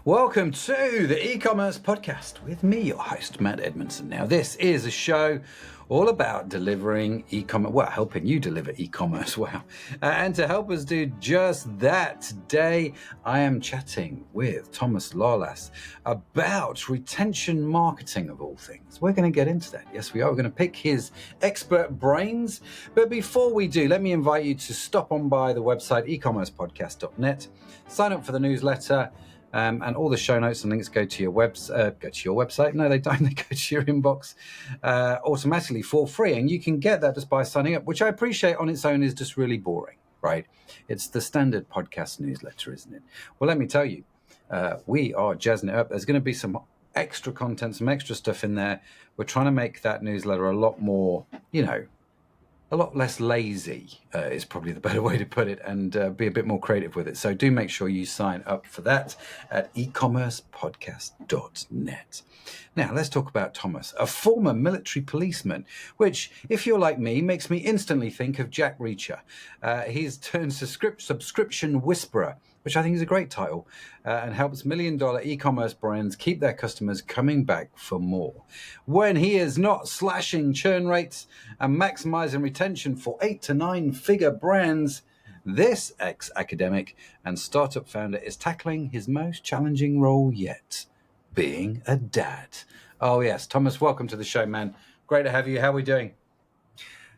Welcome to the e-commerce podcast with me, your host, Matt Edmondson. Now, this is a show all about delivering e-commerce, helping you deliver e-commerce, and to help us do just that, today I am chatting with Thomas Lalas about retention marketing of all things. We're going to get into that. Yes, we are. We're going to pick his expert brains. But before we do, let me invite you to stop on by the website, ecommercepodcast.net, sign up for the newsletter. And all the show notes and links go to your website. No, they don't. They go to your inbox automatically for free. And you can get that just by signing up, which I appreciate on its own is just really boring, right? It's the standard podcast newsletter, isn't it? Well, let me tell you, we are jazzing it up. There's going to be some extra content, some extra stuff in there. We're trying to make that newsletter a lot more, a lot less lazy is probably the better way to put it, and be a bit more creative with it. So do make sure you sign up for that at ecommercepodcast.net. Now, let's talk about Thomas, a former military policeman, which, if you're like me, makes me instantly think of Jack Reacher. He's turned subscription whisperer, which I think is a great title, and helps million-dollar e-commerce brands keep their customers coming back for more. When he is not slashing churn rates and maximizing retention for 8 to 9 figure brands, this ex-academic and startup founder is tackling his most challenging role yet, being a dad. Oh yes, Thomas, welcome to the show, man. Great to have you. How are we doing?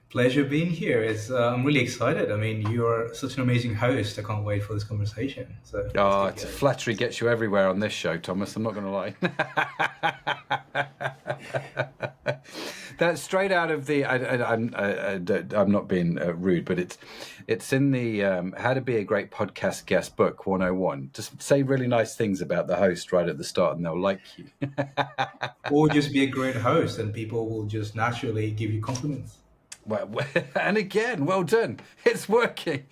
Pleasure being here. I'm really excited. I mean, you're such an amazing host. I can't wait for this conversation. It's flattery gets you everywhere on this show, Thomas. I'm not going to lie. That's straight out of the. I'm not being rude, but it's in the How to Be a Great Podcast Guest book 101. Just say really nice things about the host right at the start, and they'll like you. Or just be a great host, and people will just naturally give you compliments. Well, and again, well done. It's working.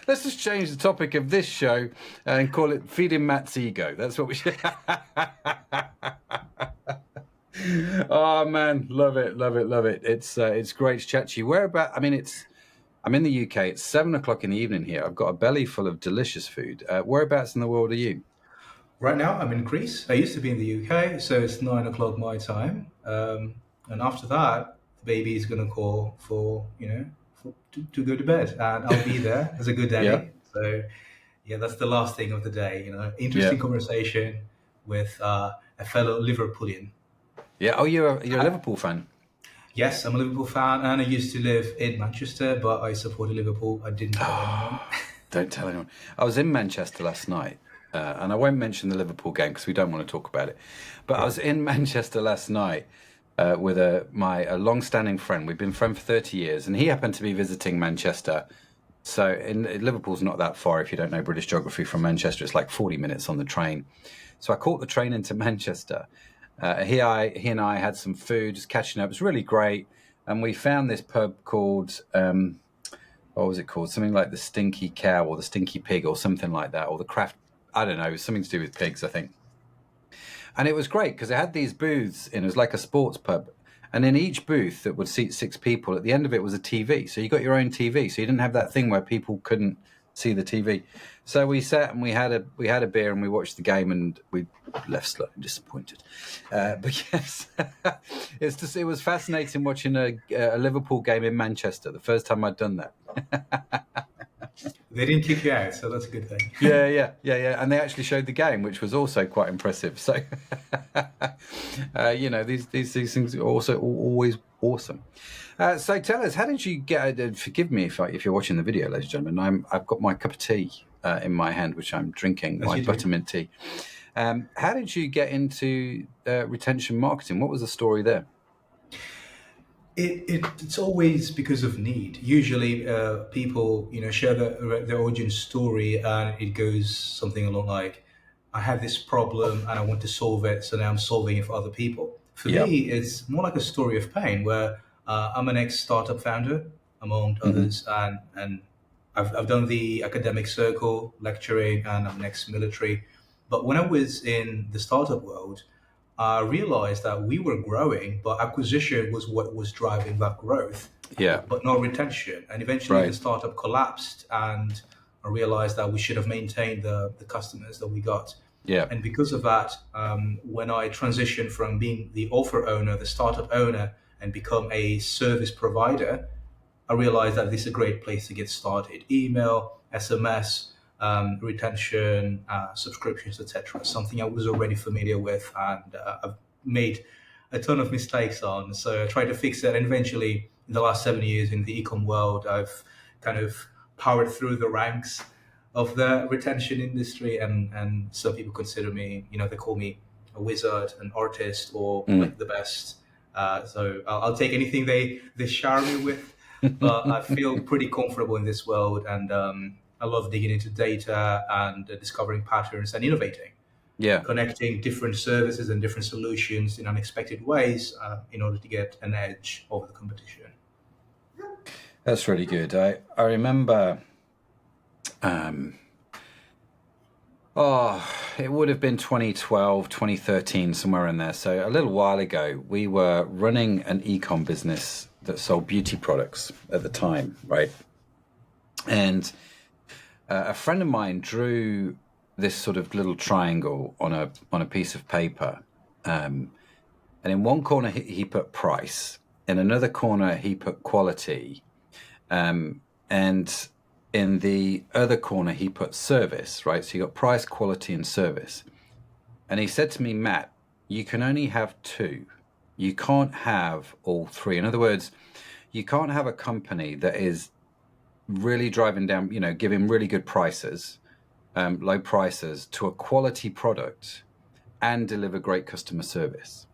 Let's just change the topic of this show and call it Feeding Matt's Ego. That's what we should. Oh, man. Love it. It's great to chat to you. I'm in the UK. It's 7:00 in the evening here. I've got a belly full of delicious food. Whereabouts in the world are you? Right now, I'm in Greece. I used to be in the UK, so it's 9:00 my time. And after that, baby is going to call to go to bed, and I'll be there as a good daddy. Yeah. So yeah, that's the last thing of the day. Interesting conversation with a fellow Liverpoolian. Yeah. Oh, you're a Liverpool fan? Yes, I'm a Liverpool fan, and I used to live in Manchester, but I supported Liverpool. I didn't tell anyone. Don't tell anyone. I was in Manchester last night, and I won't mention the Liverpool game because we don't want to talk about it. But I was in Manchester last night. With a long-standing friend. We've been friends for 30 years, and he happened to be visiting Manchester. So Liverpool's not that far if you don't know British geography from Manchester. It's like 40 minutes on the train. So I caught the train into Manchester. He and I had some food, just catching up. It was really great. And we found this pub called, what was it called? Something like the Stinky Cow or the Stinky Pig or something like that. Or the Craft, I don't know, it was something to do with pigs, I think. And it was great because it had these booths in. It was like a sports pub. And in each booth that would seat 6 people, at the end of it was a TV. So you got your own TV. So you didn't have that thing where people couldn't see the TV. So we sat and we had a beer and we watched the game, and we left slightly disappointed. But yes, it was fascinating watching a Liverpool game in Manchester. The first time I'd done that. They didn't kick you out, so that's a good thing. Yeah. And they actually showed the game, which was also quite impressive. So, these things are also always awesome. So tell us, how did you get? Forgive me if you're watching the video, ladies and gentlemen. I've got my cup of tea in my hand, which I'm drinking, my buttermint tea. How did you get into retention marketing? What was the story there? It's always because of need. Usually people, share their origin story, and it goes something along like, I have this problem and I want to solve it, so now I'm solving it for other people. For me, it's more like a story of pain, where I'm an ex-startup founder, among others, and I've done the academic circle, lecturing, and I'm an ex-military. But when I was in the startup world, I realized that we were growing, but acquisition was what was driving that growth, but not retention. And eventually the startup collapsed, and I realized that we should have maintained the customers that we got. Yeah. And because of that, when I transitioned from being the offer owner, the startup owner, and become a service provider, I realized that this is a great place to get started. Email, SMS, retention, subscriptions, etc. Something I was already familiar with, and I've made a ton of mistakes on. So I tried to fix it, and eventually, in the last 7 years in the ecom world, I've kind of powered through the ranks of the retention industry, and some people consider me, they call me a wizard, an artist, or like the best. So I'll take anything they shower me with, but I feel pretty comfortable in this world, and I love digging into data and discovering patterns and innovating. Yeah. Connecting different services and different solutions in unexpected ways in order to get an edge over the competition. That's really good. I remember, it would have been 2012, 2013, somewhere in there. So a little while ago, we were running an e-com business that sold beauty products at the time, right? And a friend of mine drew this sort of little triangle on a piece of paper. And in one corner, he put price. In another corner, he put quality. And in the other corner, he put service, right? So you got price, quality, and service. And he said to me, Matt, you can only have two. You can't have all three. In other words, you can't have a company that is really driving down, giving really good prices, low prices to a quality product and deliver great customer service.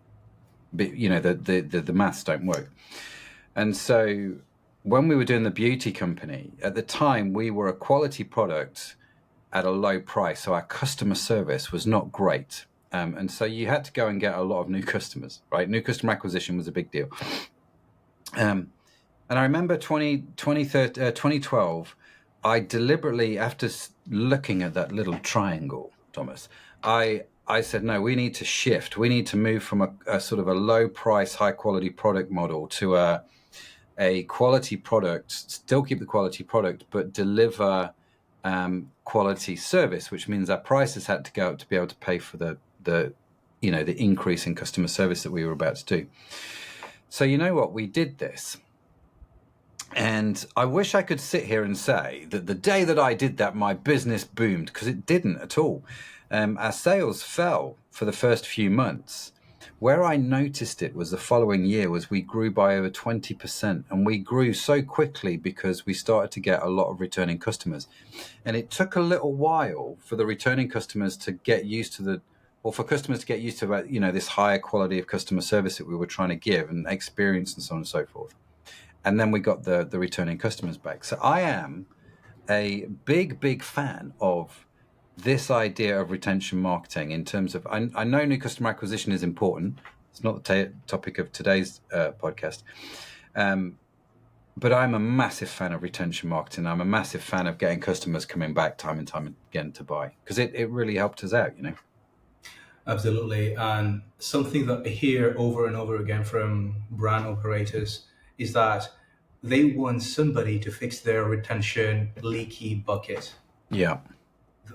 But, the maths don't work. And so when we were doing the beauty company, at the time, we were a quality product at a low price. So our customer service was not great. And so you had to go and get a lot of new customers, right? New customer acquisition was a big deal. And I remember 2012, I deliberately, after looking at that little triangle, Thomas, I said, no, we need to shift. We need to move from a sort of a low price, high quality product model to a quality product, still keep the quality product, but deliver quality service, which means our prices had to go up to be able to pay for the increase in customer service that we were about to do. So you know what? We did this. And I wish I could sit here and say that the day that I did that, my business boomed, because it didn't at all. Our sales fell for the first few months. Where I noticed it was the following year was we grew by over 20%, and we grew so quickly because we started to get a lot of returning customers. And it took a little while for the returning customers to get used to for customers to get used to this higher quality of customer service that we were trying to give and experience and so on and so forth. And then we got the returning customers back. So I am a big fan of this idea of retention marketing in terms of, I know new customer acquisition is important. It's not the topic of today's podcast. But I'm a massive fan of retention marketing. I'm a massive fan of getting customers coming back time and time again to buy, because it really helped us out, Absolutely. And something that I hear over and over again from brand operators is that they want somebody to fix their retention leaky bucket. Yeah.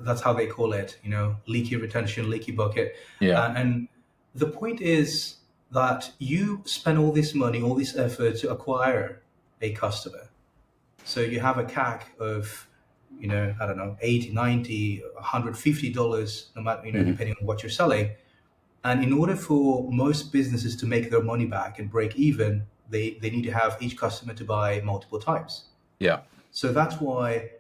That's how they call it, leaky retention, leaky bucket. Yeah. And the point is that you spend all this money, all this effort to acquire a customer. So you have a CAC of, I don't know, $80, $90, $150, no matter, depending on what you're selling. And in order for most businesses to make their money back and break even, they need to have each customer to buy multiple times. Yeah. So that's why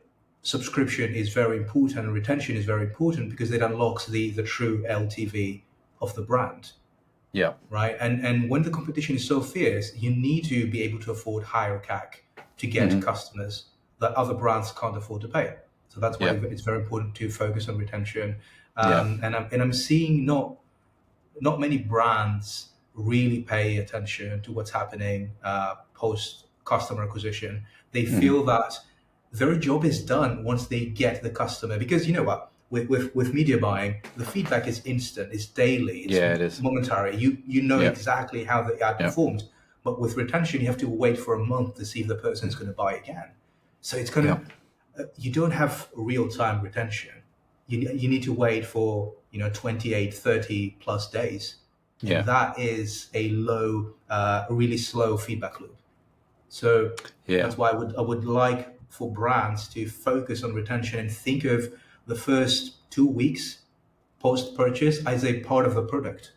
subscription is very important and retention is very important, because it unlocks the true LTV of the brand. Yeah. Right. And when the competition is so fierce, you need to be able to afford higher CAC to get customers that other brands can't afford to pay. So that's why it's very important to focus on retention. And I'm seeing not many brands really pay attention to what's happening post customer acquisition. They feel that their job is done once they get the customer, because you know what, with media buying, the feedback is instant, it's daily, it's momentary. You know exactly how the ad performed. But with retention, you have to wait for a month to see if the person's going to buy again. So it's kind of you don't have real-time retention. You need to wait for 28, 30 plus days, and Yeah. that is a really slow feedback loop. So Yeah. that's why I would like for brands to focus on retention and think of the first 2 weeks post-purchase as a part of the product,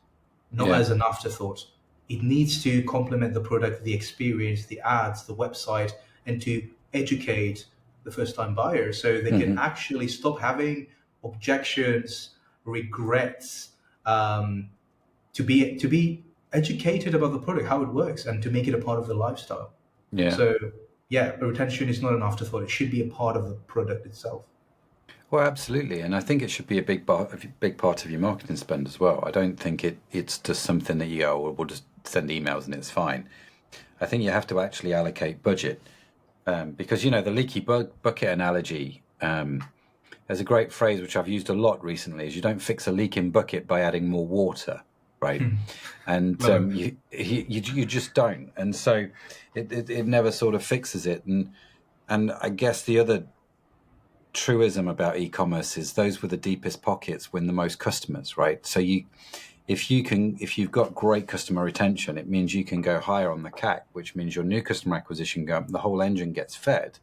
not Yeah. as an afterthought. It needs to complement the product, the experience, the ads, the website, and to educate the first-time buyer so they can Hmm. actually stop having objections, regrets, um, to be educated about the product, how it works, and to make it a part of the lifestyle. Yeah. So yeah, retention is not an afterthought. It should be a part of the product itself. Well, absolutely, and I think it should be a big part of your marketing spend as well. I don't think it's just something that you go, well, we'll just send emails and it's fine. I think you have to actually allocate budget, because the leaky bucket analogy. There's a great phrase which I've used a lot recently: is you don't fix a leaking bucket by adding more water, right? And Love it. you just don't, and so it never sort of fixes it. And I guess the other truism about e-commerce is those with the deepest pockets win the most customers, right? So if you've got great customer retention, it means you can go higher on the CAC, which means your new customer acquisition the whole engine gets fed.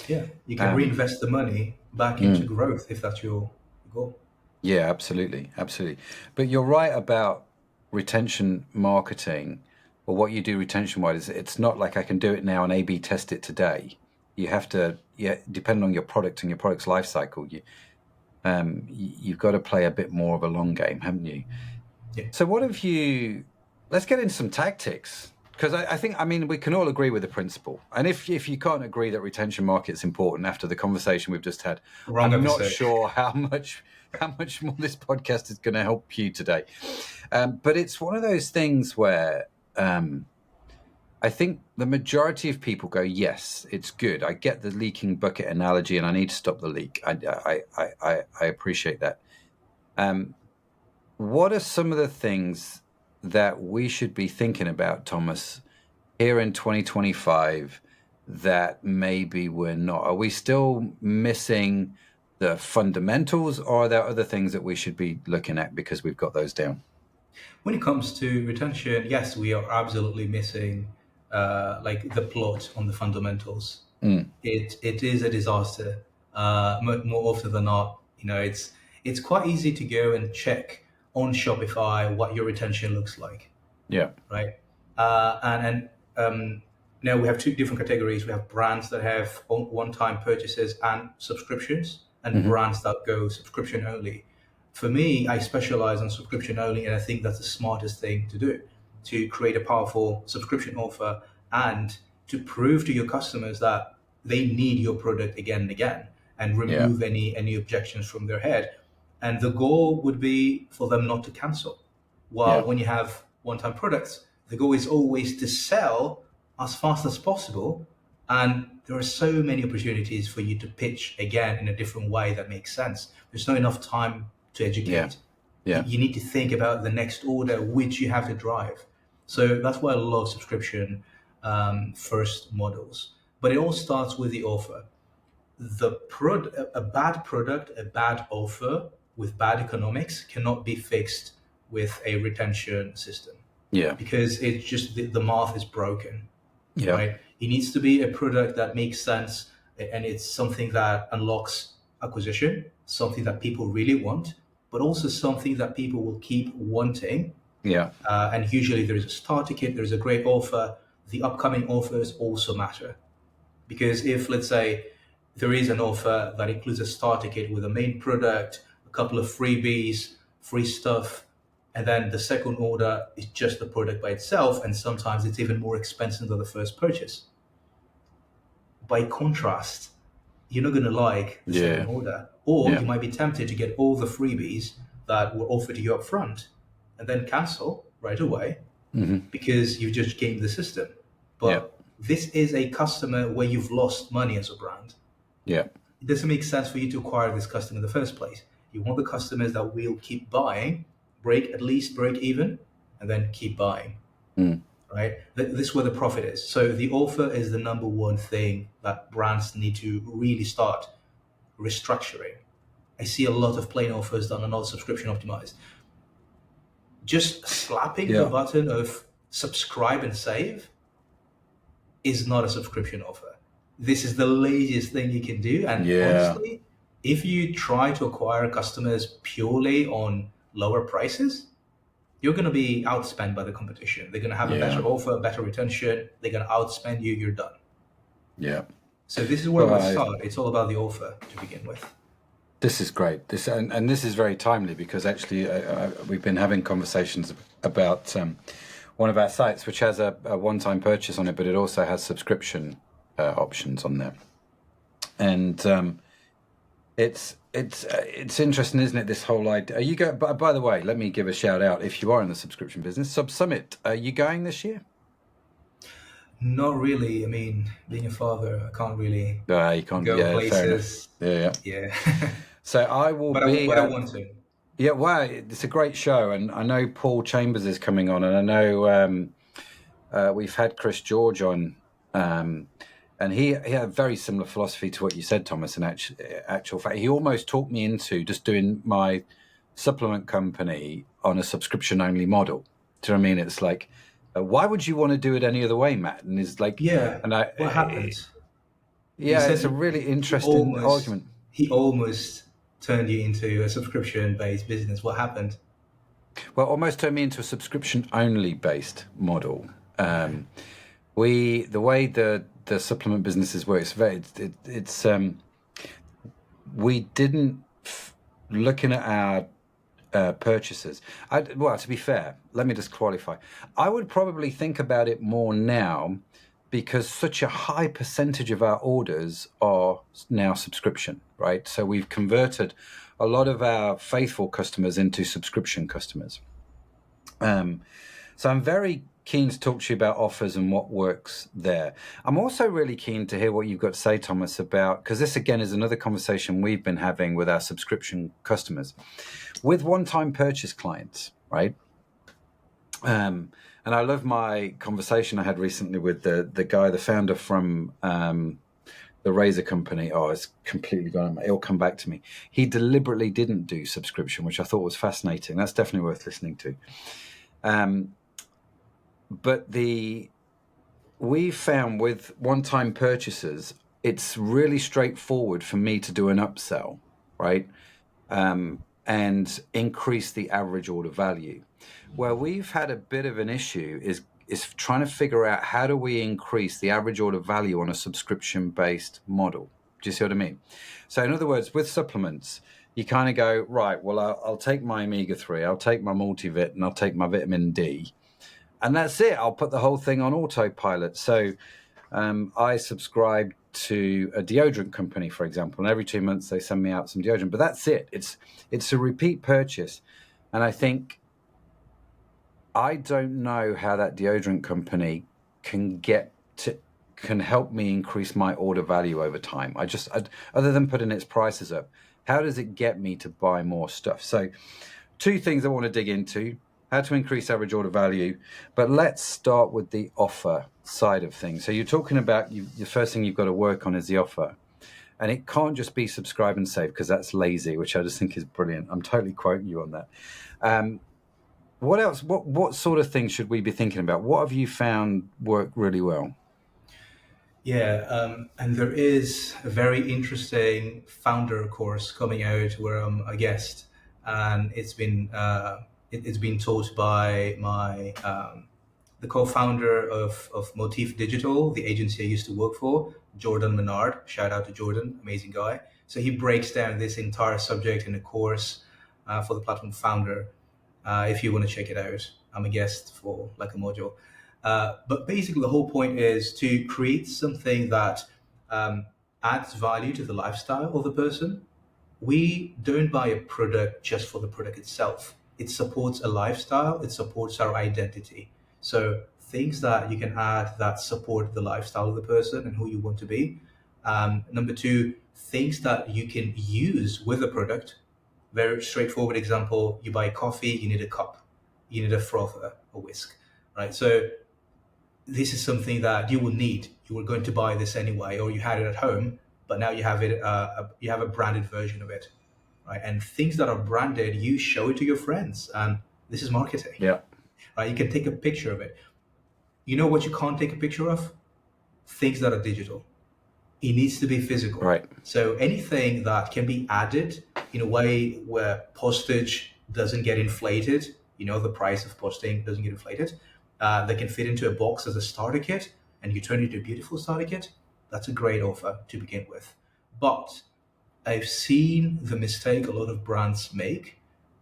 Yeah, you can Um, reinvest the money back into mm, growth if that's your goal. yeah, absolutely, absolutely. But you're right about retention marketing, or what you do retention wise. It's not like I can do it now and A/B test it today. You have to, yeah, depending on your product and your product's life cycle, you've got to play a bit more of a long game, haven't you? Yeah. So what have you? Let's get into some tactics, because I mean, we can all agree with the principle. And if you can't agree that retention market's important after the conversation we've just had, Wrong I'm not episode. sure how much more this podcast is going to help you today. But it's one of those things where I think the majority of people go, yes, it's good. I get the leaking bucket analogy, and I need to stop the leak. I appreciate that. What are some of the things that we should be thinking about, Thomas, here in 2025 that maybe we're not? Are we still missing the fundamentals, or are there other things that we should be looking at because we've got those down? When it comes to retention, yes, we are absolutely missing like the plot on the fundamentals. Mm, It is a disaster. More often than not, it's quite easy to go and check on Shopify what your retention looks like, yeah. right? And now we have two different categories. We have brands that have one-time purchases and subscriptions, and Hmm. brands that go subscription only. For me, I specialize on subscription only, and I think that's the smartest thing to do, to create a powerful subscription offer and to prove to your customers that they need your product again and again, and Yeah. remove any objections from their head. And the goal would be for them not to cancel. While Yeah. when you have one-time products, the goal is always to sell as fast as possible. And there are so many opportunities for you to pitch again in a different way that makes sense. There's not enough time to Yeah. educate. Yeah. You need to think about the next order, which you have to drive. So that's why I love subscription first models. But it all starts with the offer. A bad product, a bad offer with bad economics cannot be fixed with a retention system Yeah. because it's just the math is broken, Yeah. right? It needs to be a product that makes sense and it's something that unlocks acquisition, something that people really want, but also something that people will keep wanting. Yeah. And usually there is a starter kit, there's a great offer. The upcoming offers also matter. Because if, let's say, there is an offer that includes a starter kit with a main product, a couple of freebies, free stuff, and then the second order is just the product by itself, and sometimes it's even more expensive than the first purchase. By contrast, you're not going to like the Yeah. second order, or Yeah. you might be tempted to get all the freebies that were offered to you up front and then cancel right away Hmm. because you've just gamed the system. But Yeah. this is a customer where you've lost money as a brand. Yeah. It doesn't make sense for you to acquire this customer in the first place. You want the customers that will keep buying, at least break even, and then keep buying, Mm. right? This is where the profit is. So the offer is the number one thing that brands need to really start. restructuring. I see a lot of plain offers that are not subscription optimized. Just slapping the button of subscribe and save is not a subscription offer. This is the laziest thing you can do. And honestly, if you try to acquire customers purely on lower prices, you're going to be outspent by the competition. They're going to have a better offer, better retention. They're going to outspend you. You're done. Yeah. So this is where we start. It's all about the offer to begin with. This is great. This is very timely because actually we've been having conversations about one of our sites, which has a one-time purchase on it, but it also has subscription options on there. And it's interesting, isn't it? This whole idea. Are you go? By the way, let me give a shout out. If you are in the subscription business, Sub Summit, are you going this year? Not really. I mean, being a father, I can't really you can't go places. Yeah. So I will but I want to. Yeah, well, it's a great show, and I know Paul Chambers is coming on, and I know we've had Chris George on, and he had a very similar philosophy to what you said, Thomas. In actual fact, he almost talked me into just doing my supplement company on a subscription-only model. Do you know what I mean? It's like, why would you want to do it any other way, Matt? And it's like, what happens? Yeah, it's a really interesting argument. He almost turned you into a subscription-based business. What happened? Well, almost turned me into a subscription-only based model. The way the supplement businesses work, we didn't looking at our purchases. Well, to be fair, let me just qualify. I would probably think about it more now because such a high percentage of our orders are now subscription, right? So we've converted a lot of our faithful customers into subscription customers. So I'm very keen to talk to you about offers and what works there. I'm also really keen to hear what you've got to say, Thomas, about, because this again is another conversation we've been having with our subscription customers. With one-time purchase clients, right? And I love my conversation I had recently with the guy, the founder from the razor company. Oh, it's completely gone. It'll come back to me. He deliberately didn't do subscription, which I thought was fascinating. That's definitely worth listening to. But we found with one-time purchases, it's really straightforward for me to do an upsell, right? And increase the average order value. Where we've had a bit of an issue is trying to figure out how do we increase the average order value on a subscription-based model. Do you see what I mean? So in other words, with supplements, you kind of go, right, well, I'll take my omega-3, I'll take my multivit, and I'll take my vitamin D. And that's it. I'll put the whole thing on autopilot. So I subscribe to a deodorant company, for example, and every 2 months they send me out some deodorant. But that's it. It's a repeat purchase. And I think I don't know how that deodorant company can help me increase my order value over time. Other than putting its prices up, how does it get me to buy more stuff? So 2 things I want to dig into: how to increase average order value. But let's start with the offer side of things. So you're talking about the first thing you've got to work on is the offer. And it can't just be subscribe and save, because that's lazy, which I just think is brilliant. I'm totally quoting you on that. What else? What sort of things should we be thinking about? What have you found work really well? Yeah, and there is a very interesting founder course coming out where I'm a guest, and it's been taught by my the co-founder of Motif Digital, the agency I used to work for, Jordan Menard. Shout out to Jordan, amazing guy. So he breaks down this entire subject in a course for the platform Founder. If you want to check it out, I'm a guest for like a module. But basically the whole point is to create something that adds value to the lifestyle of the person. We don't buy a product just for the product itself. It supports a lifestyle. It supports our identity. So things that you can add that support the lifestyle of the person and who you want to be. Number 2, things that you can use with the product. Very straightforward example: you buy coffee, you need a cup, you need a frother, a whisk, right? So this is something that you will need. You were going to buy this anyway, or you had it at home. but now you have it. You have a branded version of it, right? And things that are branded, you show it to your friends, and this is marketing, Yeah. right? You can take a picture of it. You know what you can't take a picture of? Things that are digital. It needs to be physical. Right. So anything that can be added in a way where postage doesn't get inflated, the price of posting doesn't get inflated, that can fit into a box as a starter kit, and you turn it into a beautiful starter kit, that's a great offer to begin with. But I've seen the mistake a lot of brands make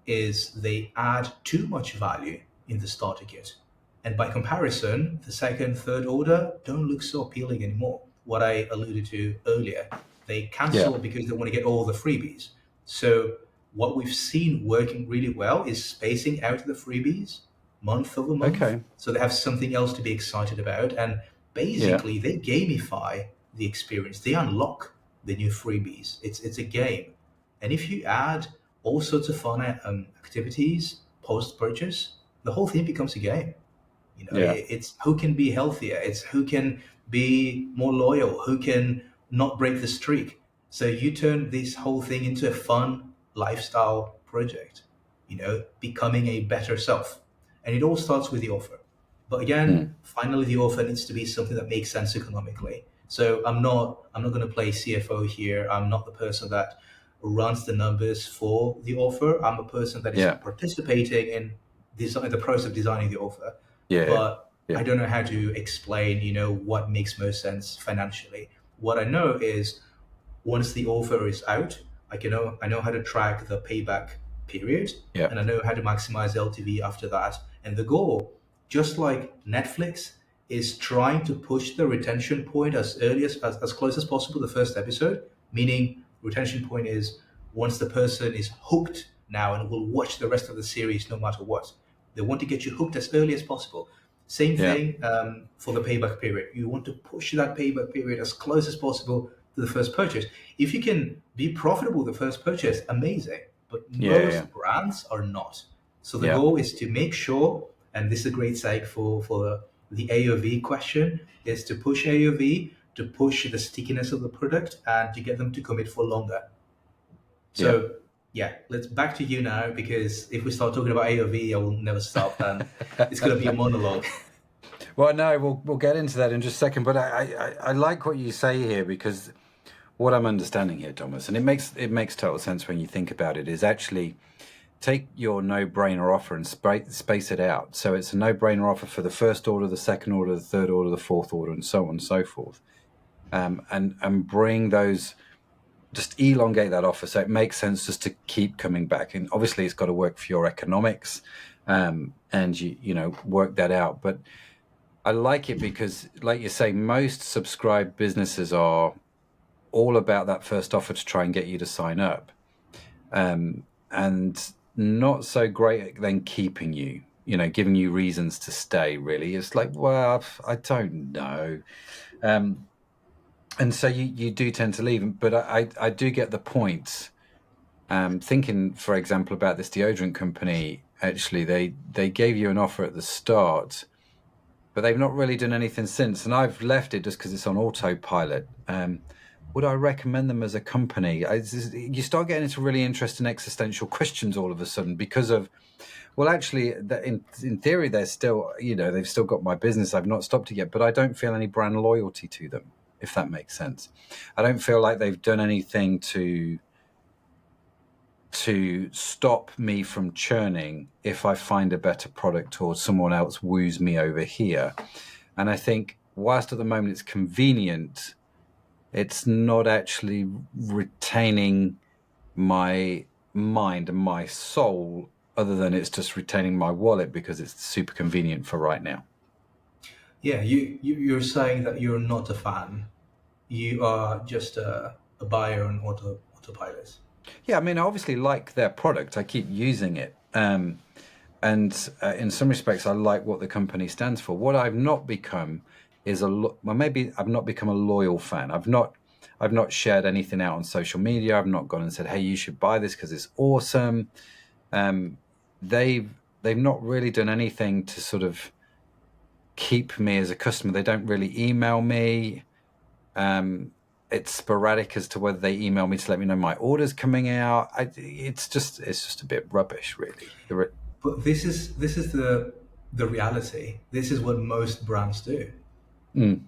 is they add too much value in the starter kit. And by comparison, the second, third order don't look so appealing anymore. What I alluded to earlier, they Yeah. cancel because they want to get all the freebies. So what we've seen working really well is spacing out the freebies month over month. Okay. So they have something else to be excited about. And Yeah. basically, they gamify the experience. They unlock the new freebies. It's a game. And if you add all sorts of fun activities post purchase, the whole thing becomes a game. Yeah. It's who can be healthier. It's who can be more loyal, who can not break the streak. So you turn this whole thing into a fun lifestyle project, becoming a better self. And it all starts with the offer. But Mm. again, finally the offer needs to be something that makes sense economically. So I'm not going to play CFO here. I'm not the person that runs the numbers for the offer. I'm a person that is Yeah. participating in the process of designing the offer, Yeah. but Yeah. I don't know how to explain, what makes most sense financially. What I know is once the offer is out, I know how to track the payback period, Yeah. and I know how to maximize LTV after that. And the goal, just like Netflix, is trying to push the retention point as early as close as possible the first episode, meaning retention point is once the person is hooked now and will watch the rest of the series no matter what. They want to get you hooked as early as possible. Same Yeah. thing for the payback period. You want to push that payback period as close as possible to the first purchase. If you can be profitable the first purchase, amazing. But Yeah. most brands are not. So the Yeah. goal is to make sure, and this is a great seg for the AOV question, is to push AOV, to push the stickiness of the product, and to get them to commit for longer. Yeah. So yeah, let's back to you now, because if we start talking about AOV, I will never stop, and it's going to be a monologue. Well, no, we'll get into that in just a second. But I like what you say here, because what I'm understanding here, Thomas, and it makes total sense when you think about it, is actually take your no-brainer offer and space it out. So it's a no-brainer offer for the first order, the second order, the third order, the fourth order, and so on and so forth. And bring those, just elongate that offer so it makes sense just to keep coming back. And obviously it's got to work for your economics, and you work that out. But I like it because, like you say, most subscribed businesses are all about that first offer to try and get you to sign up, and not so great at then keeping you, giving you reasons to stay. Really, it's like, well, I don't know, and so you do tend to leave. But I do get the point. Thinking, for example, about this deodorant company, actually, they gave you an offer at the start, but they've not really done anything since. And I've left it just because it's on autopilot. Would I recommend them as a company? You start getting into really interesting existential questions all of a sudden because of, well, actually, in theory, they're still, they've still got my business. I've not stopped it yet, but I don't feel any brand loyalty to them, if that makes sense. I don't feel like they've done anything to stop me from churning if I find a better product or someone else woos me over here. And I think whilst at the moment it's convenient, it's not actually retaining my mind and my soul, other than it's just retaining my wallet because it's super convenient for right now. Yeah, you're saying that you're not a fan. You are just a buyer on autopilot. Yeah, I mean, I obviously like their product. I keep using it. And in some respects, I like what the company stands for. What I've not become is maybe I've not become a loyal fan. I've not shared anything out on social media. I've not gone and said, hey, you should buy this because it's awesome. They've not really done anything to sort of keep me as a customer. They don't really email me. it's sporadic as to whether they email me to let me know my order's coming out. It's just a bit rubbish, really. But this is the reality. This is what most brands do.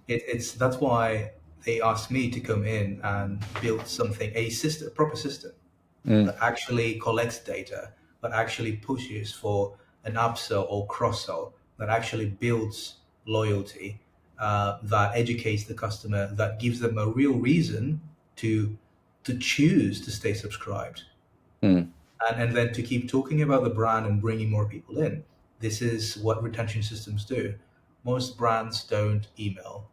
It's that's why they asked me to come in and build something, a system, a proper system that actually collects data, that actually pushes for an upsell or cross sell, that actually builds loyalty, that educates the customer, that gives them a real reason to choose to stay subscribed, and then to keep talking about the brand and bringing more people in. This is what retention systems do. Most brands don't email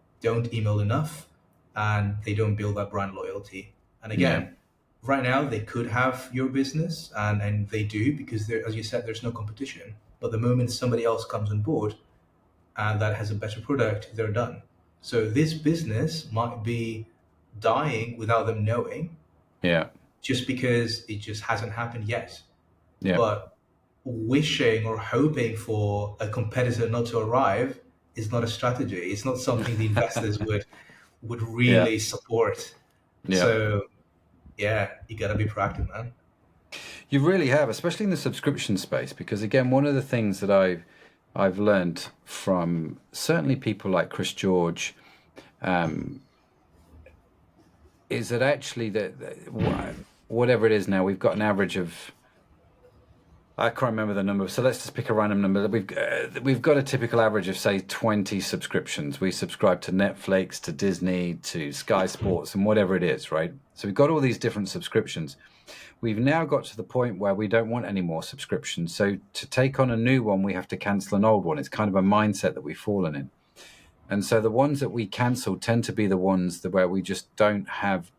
enough, and they don't build that brand loyalty. And Yeah, again, right now they could have your business, and they do because there, as you said, there's no competition. But the moment somebody else comes on board and that has a better product, they're done. So this business might be dying without them knowing, yeah, just because it just hasn't happened yet. yeah, But wishing or hoping for a competitor not to arrive is not a strategy. It's not something the investors would yeah, really support. yeah. So yeah, you gotta be proactive, man. You really have, especially in the subscription space, because again, one of the things that I've learned from certainly people like Chris George is that actually whatever it is now, we've got an average of, I can't remember the number, so let's just pick a random number. We've got a typical average of say 20 subscriptions. We subscribe to Netflix, to Disney, to Sky Sports, and whatever it is, right? So we've got all these different subscriptions. We've now got to the point where we don't want any more subscriptions. So to take on a new one, we have to cancel an old one. It's kind of a mindset that we've fallen in. And so the ones that we cancel tend to be the ones where we just don't have,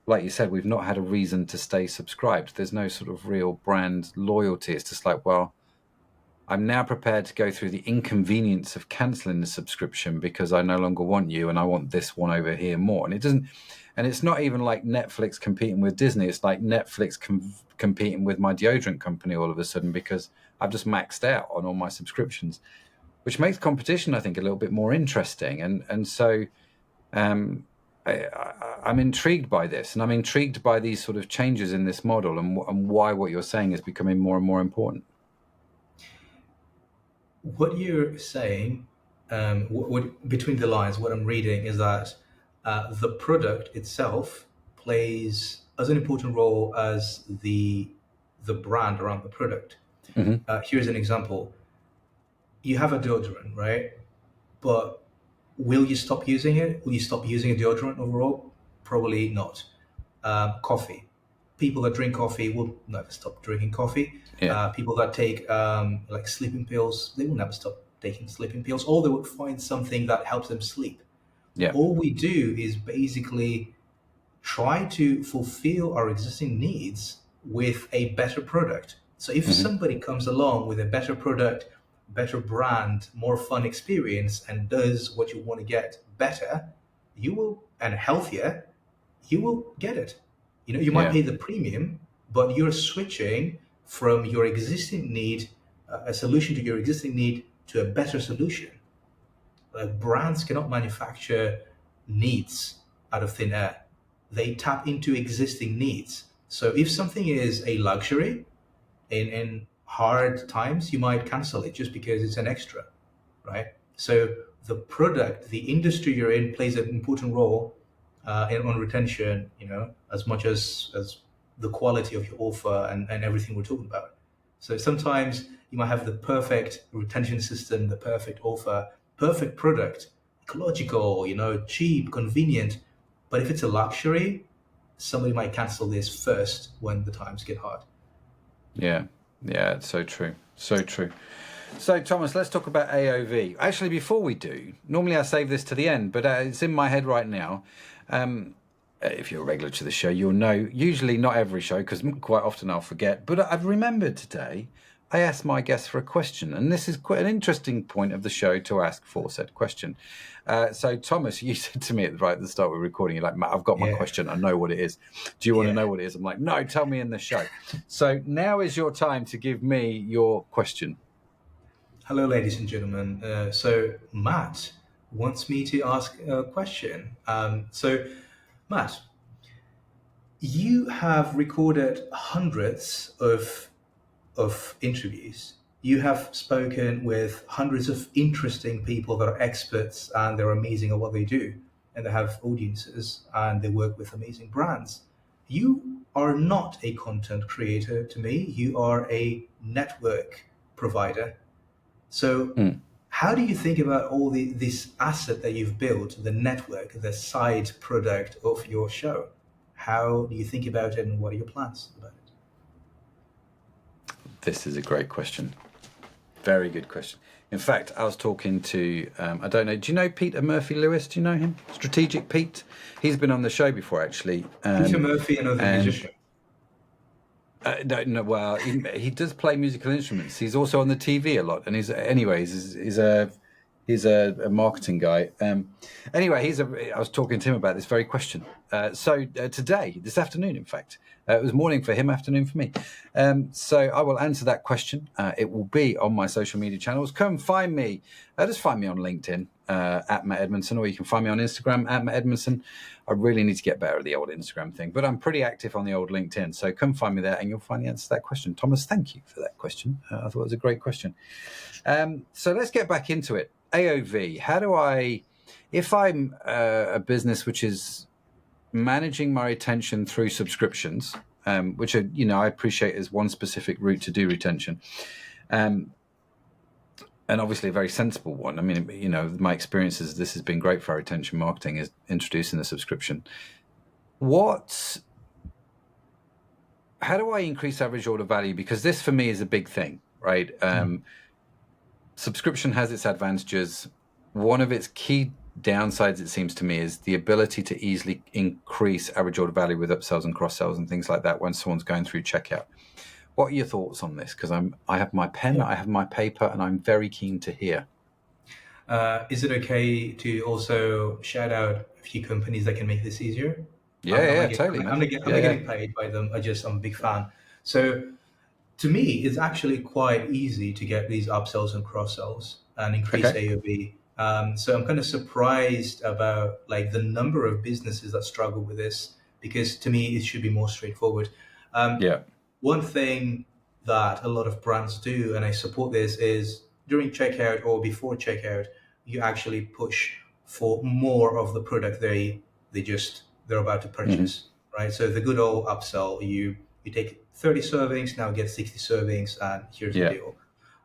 like you said, we've not had a reason to stay subscribed. There's no sort of real brand loyalty. It's just like, well, I'm now prepared to go through the inconvenience of canceling the subscription because I no longer want you and I want this one over here more. And it doesn't, and it's not even like Netflix competing with Disney. It's like Netflix competing with my deodorant company all of a sudden because I've just maxed out on all my subscriptions, which makes competition, I think, a little bit more interesting. And so I'm intrigued by this, and I'm intrigued by these sort of changes in this model and why what you're saying is becoming more and more important. What you're saying, between the lines, what I'm reading is that the product itself plays as an important role as the brand around the product. Here's an example. You have a deodorant, right? But will you stop using it? Will you stop using a deodorant overall? Probably not. Coffee. People that drink coffee will never stop drinking coffee. Yeah, People that take like sleeping pills, they will never stop taking sleeping pills, or they would find something that helps them sleep. yeah, All we do is basically try to fulfill our existing needs with a better product. So if somebody comes along with a better product, better brand, more fun experience, and does what you want to get better, you will, and healthier, you will get it. You know, you might yeah, pay the premium, but you're switching from your existing need, a solution to your existing need, to a better solution. Like brands cannot manufacture needs out of thin air. They tap into existing needs. So if something is a luxury in hard times, you might cancel it just because it's an extra, right? So the product, the industry you're in plays an important role on retention, you know, as much as the quality of your offer and everything we're talking about. So sometimes you might have the perfect retention system, the perfect offer, perfect product, ecological, you know, cheap, convenient. But if it's a luxury, somebody might cancel this first when the times get hard. yeah, yeah. It's so true, so true. So Thomas, let's talk about AOV. Actually, before we do, normally I save this to the end, but it's in my head right now. If you're a regular to the show, you'll know, usually not every show, because quite often I'll forget, but I've remembered today, I asked my guests for a question, and this is quite an interesting point of the show to ask for said question. So Thomas, you said to me right at the start of recording, you're like, Matt, I've got my Yeah, question, I know what it is. Do you want to yeah. know what it is? I'm like, no, tell me in the show. So now is your time to give me your question. Hello, ladies and gentlemen. So Matt wants me to ask a question. So Matt, you have recorded hundreds of interviews. You have spoken with hundreds of interesting people that are experts and they're amazing at what they do, and they have audiences and they work with amazing brands. You are not a content creator to me, you are a network provider. So, Mm. how do you think about all this asset that you've built, the network, the side product of your show? How do you think about it and what are your plans about it? This is a great question. Very good question. In fact, I was talking to, I don't know, do you know Peter Murphy-Lewis? Do you know him? Strategic Pete. He's been on the show before, actually. Peter Murphy, another musician. No, well, he does play musical instruments. He's also on the TV a lot, and he's a marketing guy. Anyway, I was talking to him about this very question. So today, this afternoon, in fact, it was morning for him, afternoon for me. So I will answer that question. It will be on my social media channels. Come find me. Just find me on LinkedIn at Matt Edmondson, or you can find me on Instagram at Matt Edmondson. I really need to get better at the old Instagram thing, but I'm pretty active on the old LinkedIn. So come find me there and you'll find the answer to that question. Thomas, thank you for that question. I thought it was a great question. So let's get back into it. AOV, if I'm a business which is managing my retention through subscriptions, which are, I appreciate as one specific route to do retention, and obviously a very sensible one. I mean, my experience is this has been great for our retention marketing, is introducing the subscription. How do I increase average order value? Because this for me is a big thing, right? Subscription has its advantages. One of its key downsides, it seems to me, is the ability to easily increase average order value with upsells and cross sells and things like that when someone's going through checkout. What are your thoughts on this? Because I have my pen, I have my paper, and I'm very keen to hear. Is it okay to also shout out a few companies that can make this easier? Totally. I'm not getting paid by them. I'm a big fan. So to me, it's actually quite easy to get these upsells and cross sells and increase AOV. So I'm kind of surprised about the number of businesses that struggle with this, because to me it should be more straightforward. One thing that a lot of brands do, and I support this, is during checkout or before checkout, you actually push for more of the product they're about to purchase, right? So the good old upsell, you take 30 servings, now get 60 servings, and here's the deal.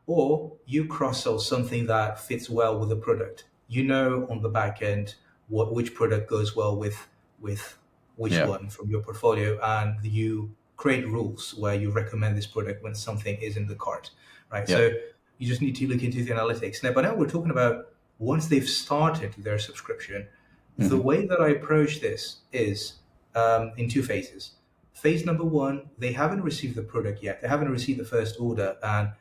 Or you cross-sell something that fits well with the product. On the back end which product goes well with which one from your portfolio, and you create rules where you recommend this product when something is in the cart, right? So you just need to look into the analytics. But now we're talking about once they've started their subscription, the way that I approach this is in two phases. Phase number one, they haven't received the product yet. They haven't received the first order, and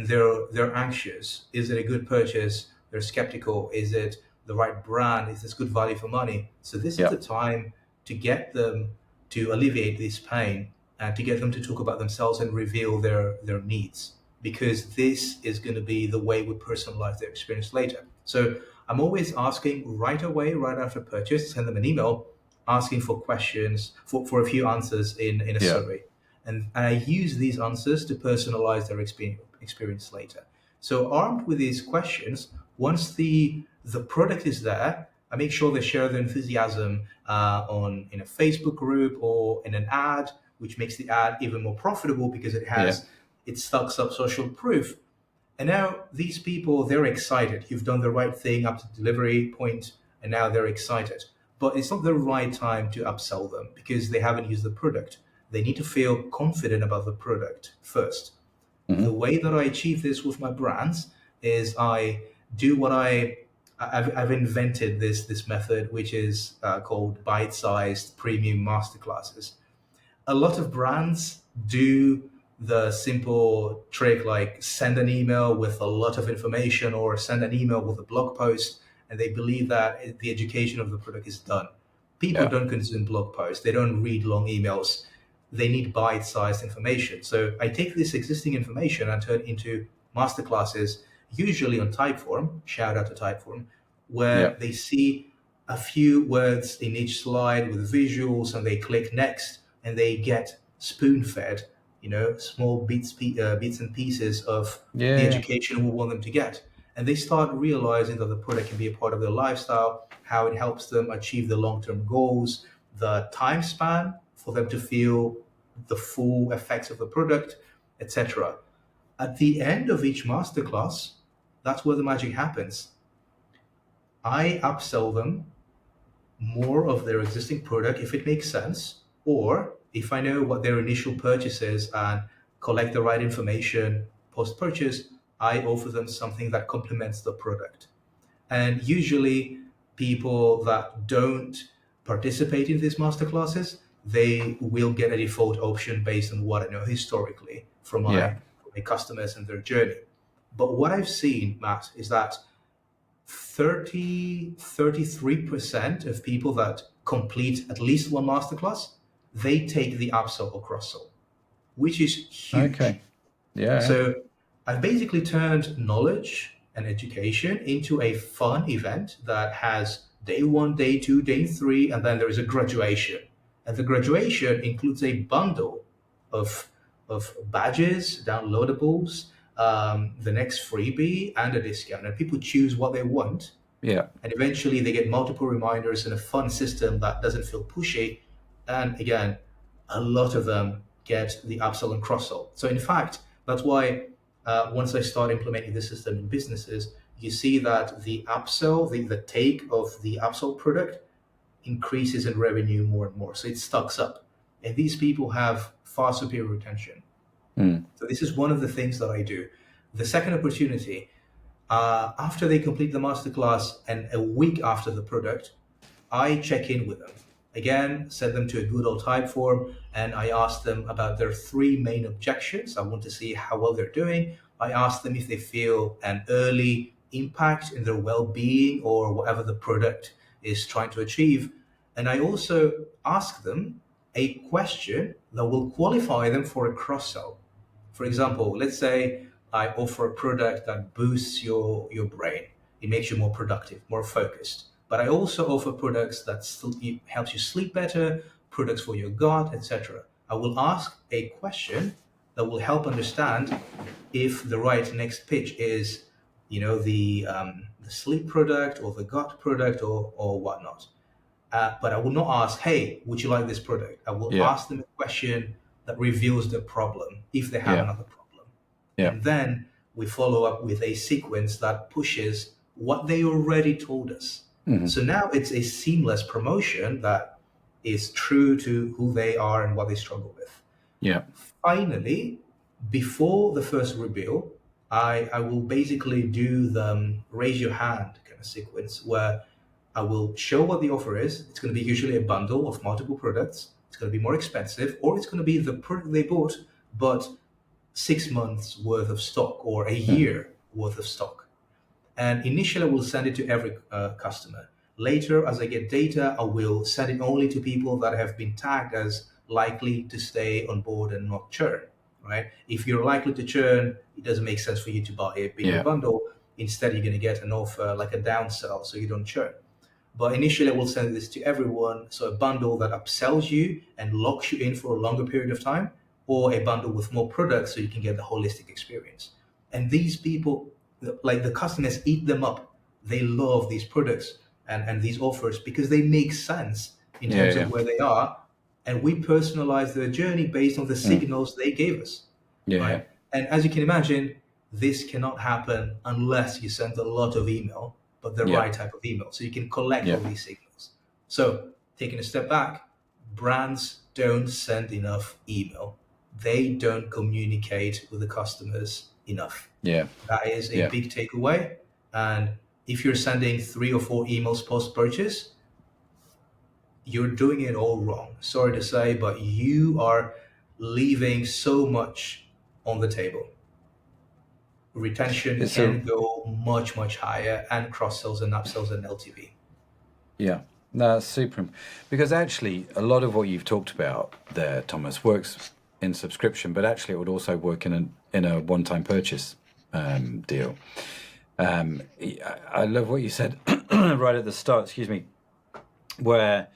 they're anxious. Is it a good purchase? They're skeptical. Is it the right brand? Is this good value for money? So this is the time to get them to alleviate this pain and to get them to talk about themselves and reveal their needs, because this is going to be the way we personalize their experience later. So I'm always asking right away, right after purchase, send them an email asking for questions, for a few answers in a survey. And I use these answers to personalize their experience later. So armed with these questions, once the product is there, I make sure they share their enthusiasm in a Facebook group or in an ad, which makes the ad even more profitable because it stacks up social proof. And now these people, they're excited. You've done the right thing up to the delivery point, and now they're excited. But it's not the right time to upsell them because they haven't used the product. They need to feel confident about the product first. The way that I achieve this with my brands is I do what I've invented this method, which is called bite-sized premium masterclasses. A lot of brands do the simple trick, like send an email with a lot of information or send an email with a blog post, and they believe that the education of the product is done. People don't consume blog posts. They don't read long emails. They need bite-sized information. So I take this existing information and turn it into masterclasses, usually on Typeform, shout out to Typeform, where they see a few words in each slide with visuals, and they click next, and they get spoon-fed, small bits and pieces of the Yeah. education we want them to get. And they start realizing that the product can be a part of their lifestyle, how it helps them achieve the long-term goals, the time span for them to feel the full effects of the product, etc. At the end of each masterclass, that's where the magic happens. I upsell them more of their existing product if it makes sense, or if I know what their initial purchase is and collect the right information post purchase, I offer them something that complements the product. And usually, people that don't participate in these masterclasses, they will get a default option based on what I know historically from Yeah. my customers and their journey. But what I've seen, Matt, is that 33% of people that complete at least one masterclass, they take the upsell or cross sell, which is huge. Okay. Yeah. So I've basically turned knowledge and education into a fun event that has day 1, day 2, day 3, and then there is a graduation. And the graduation includes a bundle of badges, downloadables, the next freebie, and a discount. And people choose what they want. Yeah. And eventually they get multiple reminders in a fun system that doesn't feel pushy. And again, a lot of them get the upsell and cross sell. So in fact, that's why once I start implementing this system in businesses, you see that the upsell, the take of the upsell product increases in revenue more and more. So it stacks up. And these people have far superior retention. So this is one of the things that I do. The second opportunity, after they complete the masterclass and a week after the product, I check in with them. Again, send them to a good old type form, and I ask them about their 3 main objections. I want to see how well they're doing. I ask them if they feel an early impact in their well-being or whatever the product is trying to achieve. And I also ask them a question that will qualify them for a cross-sell. For example, let's say I offer a product that boosts your brain. It makes you more productive, more focused. But I also offer products that helps you sleep better, products for your gut, etc. I will ask a question that will help understand if the right next pitch is, the sleep product or the gut product or whatnot. But I will not ask, hey, would you like this product? I will ask them a question that reveals the problem, if they have another problem. And then we follow up with a sequence that pushes what they already told us. So now it's a seamless promotion that is true to who they are and what they struggle with. Finally, before the first reveal, I will basically do the raise your hand kind of sequence where I will show what the offer is. It's going to be usually a bundle of multiple products. It's going to be more expensive, or it's going to be the product they bought, but 6 months worth of stock or a year worth of stock. And initially, I will send it to every customer. Later, as I get data, I will send it only to people that have been tagged as likely to stay on board and not churn, right? If you're likely to churn, it doesn't make sense for you to buy a bigger bundle. Instead, you're going to get an offer like a downsell so you don't churn. But initially, I will send this to everyone. So a bundle that upsells you and locks you in for a longer period of time, or a bundle with more products so you can get the holistic experience. And these people, like the customers, eat them up. They love these products and these offers because they make sense in terms of where they are. And we personalize their journey based on the signals they gave us. Right? And as you can imagine, this cannot happen unless you send a lot of email, but the right type of email. So you can collect all these signals. So taking a step back, brands don't send enough email. They don't communicate with the customers enough. That is a big takeaway. And if you're sending 3 or 4 emails post-purchase, you're doing it all wrong. Sorry to say, but you are leaving so much on the table. Retention can go much, much higher, and cross-sells and upsells and LTV. No, that's super. Because actually, a lot of what you've talked about there, Thomas, works in subscription, but actually it would also work in a one-time purchase deal. I love what you said right at the start, where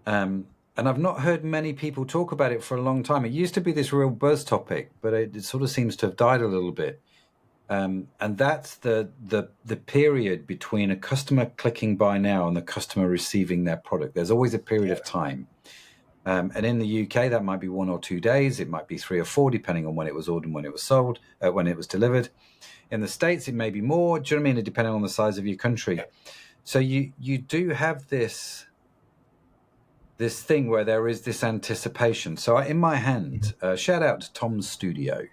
and I've not heard many people talk about it for a long time. It used to be this real buzz topic, but it sort of seems to have died a little bit. And that's the period between a customer clicking buy now and the customer receiving their product. There's always a period of time. And in the UK, that might be 1 or 2 days. It might be 3 or 4, depending on when it was ordered and when it was sold, when it was delivered. In the States, it may be more. Do you know what I mean? Depending on the size of your country. So you do have this thing where there is this anticipation. So in my hand, shout out to Tom's Studio.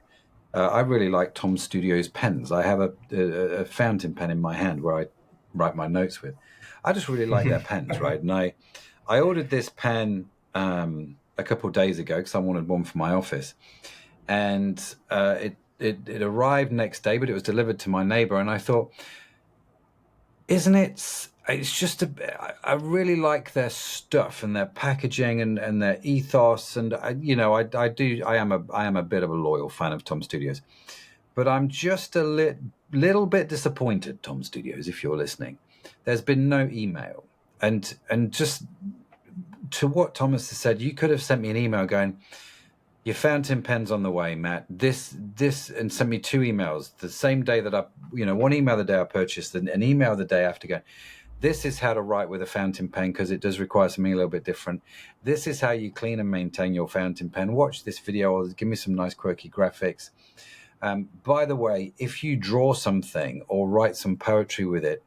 I really like Tom Studio's pens. I have a fountain pen in my hand where I write my notes with. I just really like their pens, right? And I ordered this pen a couple of days ago because I wanted one for my office, and it arrived next day, but it was delivered to my neighbor, and I thought, isn't it? It's just I really like their stuff and their packaging and their ethos, and I am a bit of a loyal fan of Tom Studios, but I'm just a little bit disappointed, Tom Studios, if you're listening. There's been no email, and just to what Thomas has said, you could have sent me an email going, your fountain pen's on the way, Matt. This, and sent me 2 emails the same day that one email the day I purchased, and an email the day after going, this is how to write with a fountain pen because it does require something a little bit different. This is how you clean and maintain your fountain pen. Watch this video or give me some nice quirky graphics. By the way, if you draw something or write some poetry with it,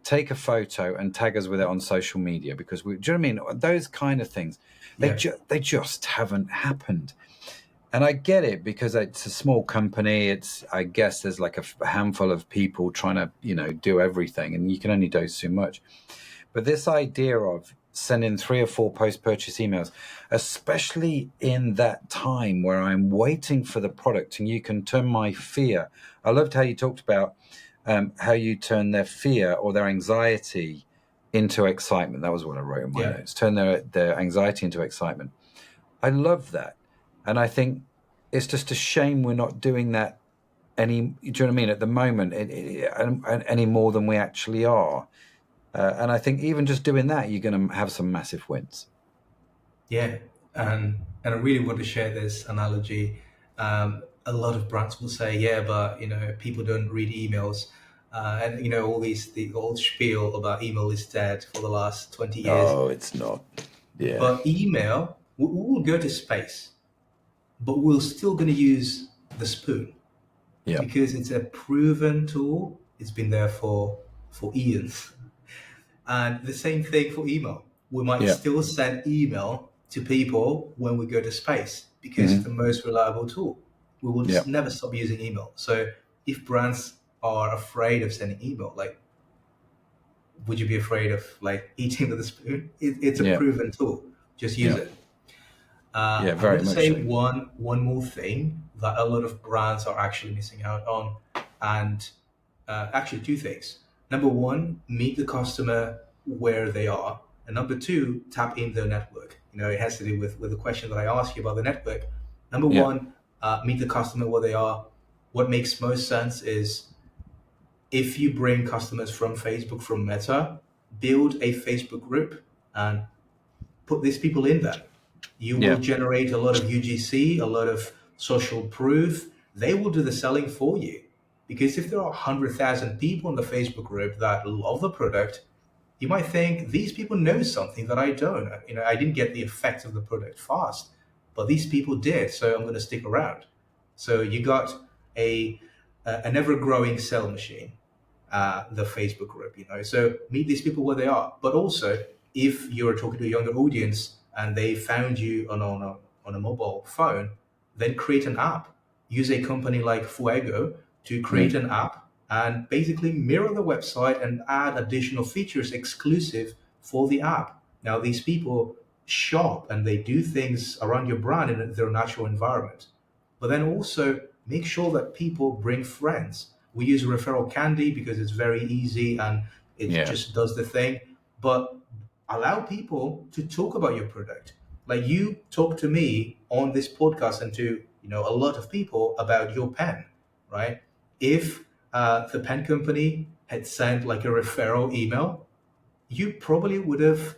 take a photo and tag us with it on social media, because do you know what I mean? Those kind of things, they just haven't happened. And I get it because it's a small company. I guess there's like a handful of people trying to, do everything, and you can only do so much. But this idea of sending 3 or 4 post-purchase emails, especially in that time where I'm waiting for the product, and you can turn my fear. I loved how you talked about how you turn their fear or their anxiety into excitement. That was what I wrote in my notes. Turn their anxiety into excitement. I love that. And I think it's just a shame we're not doing that do you know what I mean, at the moment, any more than we actually are. And I think even just doing that, you're going to have some massive wins. Yeah, and I really want to share this analogy. A lot of brands will say, yeah, but people don't read emails, and the old spiel about email is dead for the last 20 years. Oh, it's not. Yeah. But email, we will go to space, but we're still going to use the spoon, because it's a proven tool. It's been there for eons. And the same thing for email. We might still send email to people when we go to space because it's the most reliable tool. We will just never stop using email. So if brands are afraid of sending email, would you be afraid of eating with a spoon? It's a proven tool. Just use it. Very much. Say one more thing that a lot of brands are actually missing out on, and actually 2 things. Number 1, meet the customer where they are, and number 2, tap in their network. It has to do with the question that I asked you about the network. Number 1, meet the customer where they are. What makes most sense is if you bring customers from Facebook, from Meta, build a Facebook group and put these people in there. You will generate a lot of UGC, a lot of social proof. They will do the selling for you. Because if there are 100,000 people in the Facebook group that love the product, you might think these people know something that I don't. I didn't get the effect of the product fast, but these people did, so I'm going to stick around. So you got an ever-growing sell machine, the Facebook group. So meet these people where they are. But also, if you're talking to a younger audience and they found you on a mobile phone, then create an app. Use a company like Fuego to create an app and basically mirror the website and add additional features exclusive for the app. Now, these people shop and they do things around your brand in their natural environment. But then also make sure that people bring friends. We use referral candy because it's very easy and it just does the thing. But allow people to talk about your product. Like you talk to me on this podcast and to a lot of people about your pen, right? If the pen company had sent a referral email, you probably would have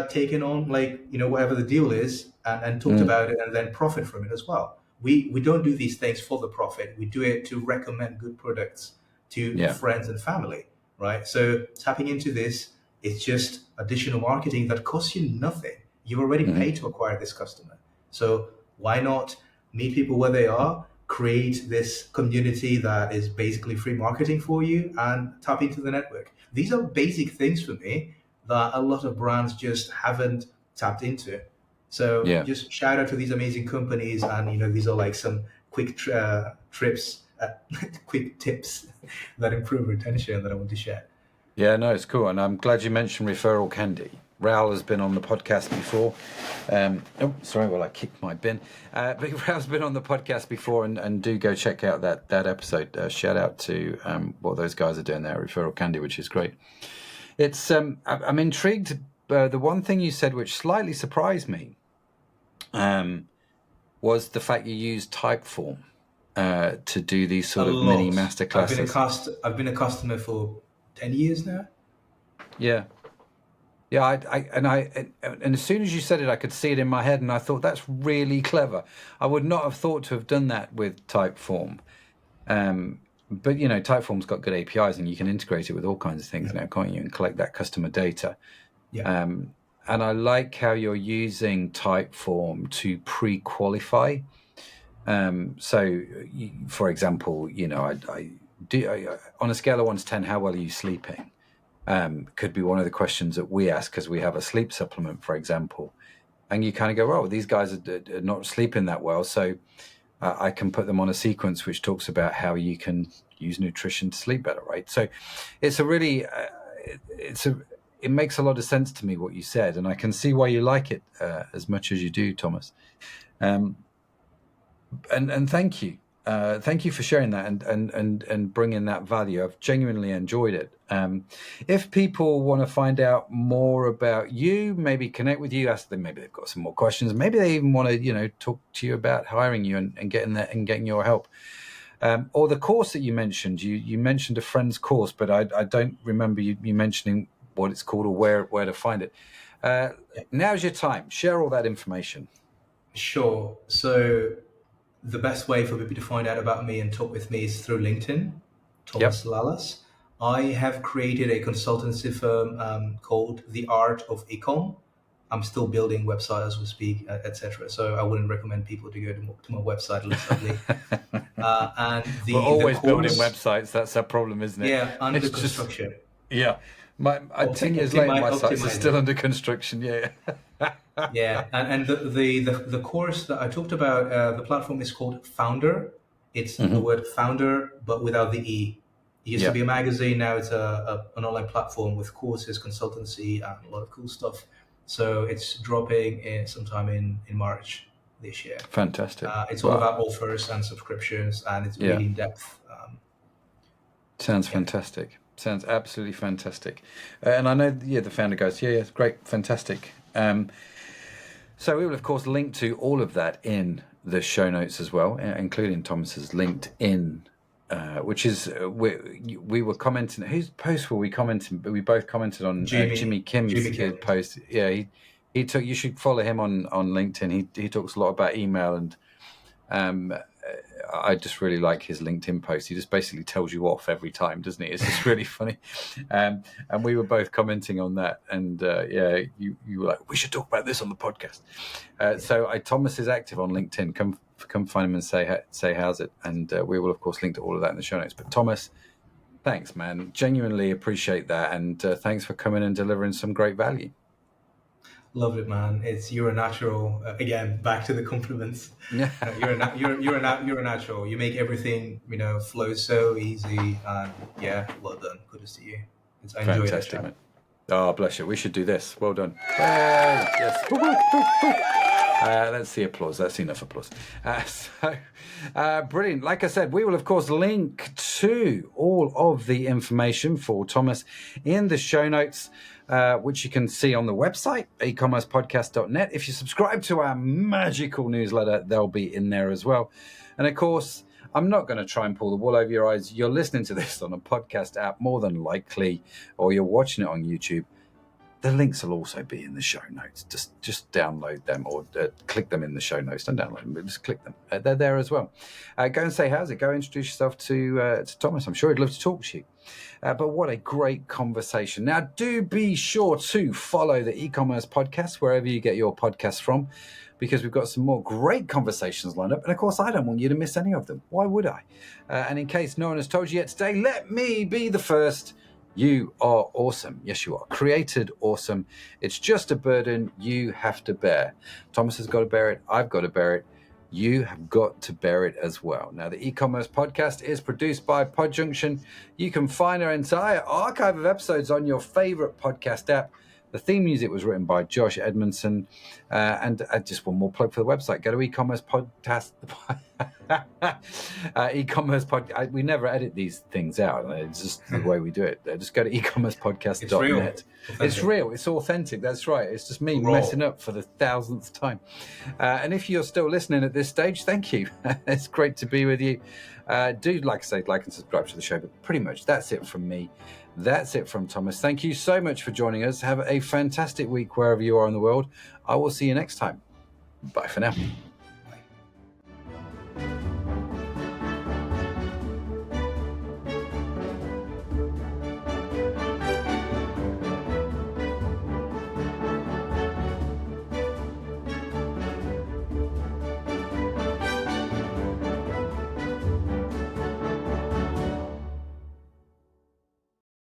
taken on, like, whatever the deal is, and talked about it and then profit from it as well. We don't do these things for the profit. We do it to recommend good products to Yeah. friends and family, right? So tapping into this is just additional marketing that costs you nothing. You've already paid to acquire this customer. So why not meet people where they are, create this community that is basically free marketing for you, and tap into the network? These are basic things for me that a lot of brands just haven't tapped into. So Yeah. just shout out to these amazing companies, and these are like some quick quick tips that improve retention that I want to share. Yeah, no, it's cool. And I'm glad you mentioned referral candy. Raoul has been on the podcast before. Sorry, well, I kicked my bin. But Raoul's been on the podcast before, and do go check out that episode. Shout out to what those guys are doing there, referral candy, which is great. It's I'm intrigued. The one thing you said, which slightly surprised me, was the fact you used Typeform to do these sort of mini masterclasses. I've been a customer for 10 years now. Yeah. Yeah, and as soon as you said it, I could see it in my head, and I thought that's really clever. I would not have thought to have done that with Typeform, but Typeform's got good APIs, and you can integrate it with all kinds of things now, can't you? And collect that customer data. Yeah. And I like how you're using Typeform to pre-qualify. So, for example, I on a scale of 1 to 10, how well are you sleeping? Could be one of the questions that we ask, because we have a sleep supplement, for example, and you kind of go, oh, these guys are not sleeping that well, so I can put them on a sequence which talks about how you can use nutrition to sleep better, right? So it's a really it makes a lot of sense to me what you said, and I can see why you like it as much as you do, Thomas. And thank you. Thank you for sharing that and bringing that value. I've genuinely enjoyed it. If people want to find out more about you, maybe connect with you, ask them, maybe they've got some more questions, maybe they even want to, talk to you about hiring you and getting that and getting your help. Or the course that you mentioned, you mentioned a friend's course, but I don't remember you mentioning what it's called or where to find it. Now's your time. Share all that information. Sure. So the best way for people to find out about me and talk with me is through LinkedIn, Thomas Lalas. I have created a consultancy firm called The Art of Ecom. I'm still building websites as we speak, etc. So I wouldn't recommend people to go to my website. It looks ugly. And we're always building websites. That's our problem, isn't it? Yeah, under construction. Yeah. 10 years later, my sites are still under construction. Yeah. Yeah, and the course that I talked about, the platform is called Founder. It's the word founder, but without the E. It used to be a magazine. Now it's an online platform with courses, consultancy, and a lot of cool stuff. So it's dropping sometime in March this year. Fantastic. It's all about offers and subscriptions, and it's really in depth. Sounds fantastic. Sounds absolutely fantastic. And I know, the founder goes, yeah, great, fantastic. So we will, of course, link to all of that in the show notes as well, including Thomas's LinkedIn, which is, we were commenting, whose post were we commenting? We both commented on Jimmy Kim's post. Yeah, he took, you should follow him on LinkedIn. He talks a lot about email, and I just really like his LinkedIn post. He just basically tells you off every time, doesn't he? It's just really funny. And we were both commenting on that. And you were like, we should talk about this on the podcast. So Thomas is active on LinkedIn. Come find him and say how's it. And we will, of course, link to all of that in the show notes. But Thomas, thanks, man. Genuinely appreciate that. And thanks for coming and delivering some great value. Loved it, man. You're a natural. Again, back to the compliments. Yeah, you're a natural. You make everything flow so easy, and well done. Kudos to you. I enjoyed that. Man. Oh, bless you. We should do this. Well done. Yes. That's the applause. That's enough applause. Brilliant. Like I said, we will, of course, link to all of the information for Thomas in the show notes, which you can see on the website, ecommercepodcast.net. If you subscribe to our magical newsletter, they'll be in there as well. And, of course, I'm not going to try and pull the wool over your eyes. You're listening to this on a podcast app, more than likely, or you're watching it on YouTube. The links will also be in the show notes. Just download them or click them in the show notes. Don't download them, but just click them. They're there as well. Go and say how's it. Go introduce yourself to Thomas. I'm sure he'd love to talk to you. But what a great conversation. Now, do be sure to follow the e-commerce podcast wherever you get your podcasts from, because we've got some more great conversations lined up. And of course, I don't want you to miss any of them. Why would I? And in case no one has told you yet today, let me be the first. You are awesome. Yes, you are. Created awesome. It's just a burden you have to bear. Thomas has got to bear it. I've got to bear it. You have got to bear it as well. Now, the e-commerce podcast is produced by Podjunction. You can find our entire archive of episodes on your favorite podcast app. The theme music was written by Josh Edmondson. And just one more plug for the website. Go to e-commerce podcast. E-commerce podcast. We never edit these things out. It's just the way we do it. Just go to ecommercepodcast.net. It's real. It's authentic. That's right. It's just me messing up for the 1000th time. And if you're still listening at this stage, thank you. It's great to be with you. Do, like I say, like and subscribe to the show. But pretty much that's it from me. That's it from Thomas. Thank you so much for joining us. Have a fantastic week wherever you are in the world. I will see you next time. Bye for now.